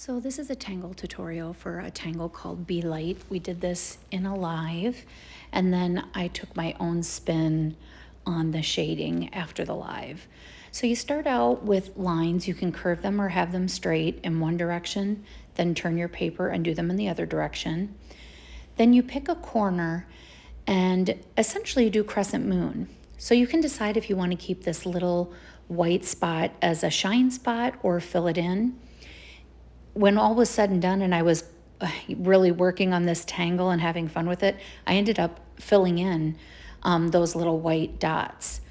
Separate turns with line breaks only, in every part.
So this is a Tangle tutorial for a Tangle called Beelight. We did this in a live, and then I took my own spin on the shading after the live. So you start out with lines. You can curve them or have them straight in one direction, then turn your paper and do them in the other direction. Then you pick a corner and essentially do crescent moon. So you can decide if you want to keep this little white spot as a shine spot or fill it in. When all was said and done and I was really working on this tangle and having fun with it, I ended up filling in those little white dots.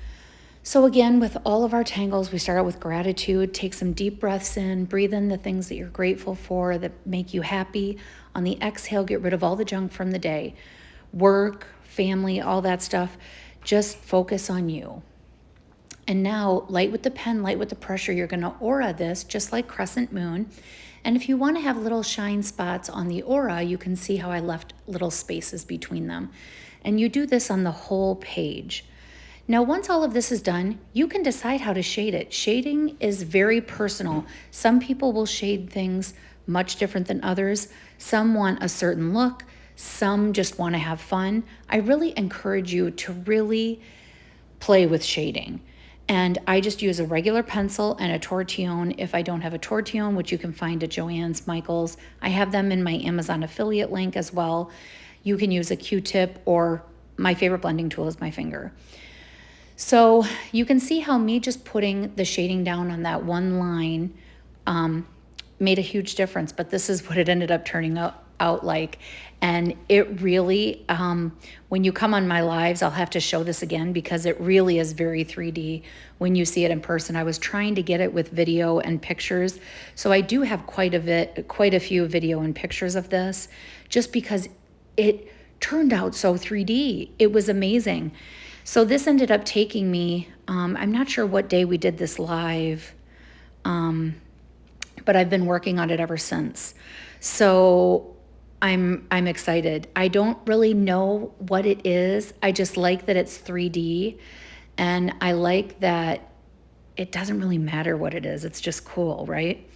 So again, with all of our tangles, we start out with gratitude. Take some deep breaths in, breathe in the things that you're grateful for that make you happy. On the exhale, get rid of all the junk from the day. Work, family, all that stuff. Just focus on you. And now, light with the pen, light with the pressure, you're going to aura this just like crescent moon. And if you want to have little shine spots on the aura, you can see how I left little spaces between them. And you do this on the whole page. Now, once all of this is done, you can decide how to shade it. Shading is very personal. Some people will shade things much different than others. Some want a certain look. Some just want to have fun. I really encourage you to really play with shading. And I just use a regular pencil and a tortillon. If I don't have a tortillon, which you can find at Joann's, Michael's, I have them in my Amazon affiliate link as well. You can use a Q-tip, or my favorite blending tool is my finger. So you can see how me just putting the shading down on that one line made a huge difference, but this is what it ended up turning out like. And it really, when you come on my lives, I'll have to show this again because it really is very 3D when you see it in person. I was trying to get it with video and pictures. So I do have quite a few video and pictures of this just because it turned out so 3D. It was amazing. So this ended up taking me, I'm not sure what day we did this live, but I've been working on it ever since. So I'm excited. I don't really know what it is. I just like that it's 3D, and I like that it doesn't really matter what it is. It's just cool, right?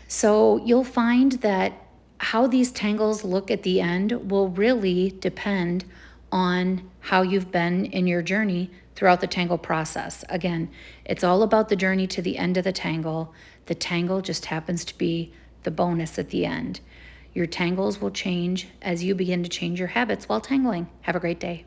So you'll find that how these tangles look at the end will really depend on how you've been in your journey throughout the tangle process. Again, it's all about the journey to the end of the tangle. The tangle just happens to be the bonus at the end. Your tangles will change as you begin to change your habits while tangling. Have a great day.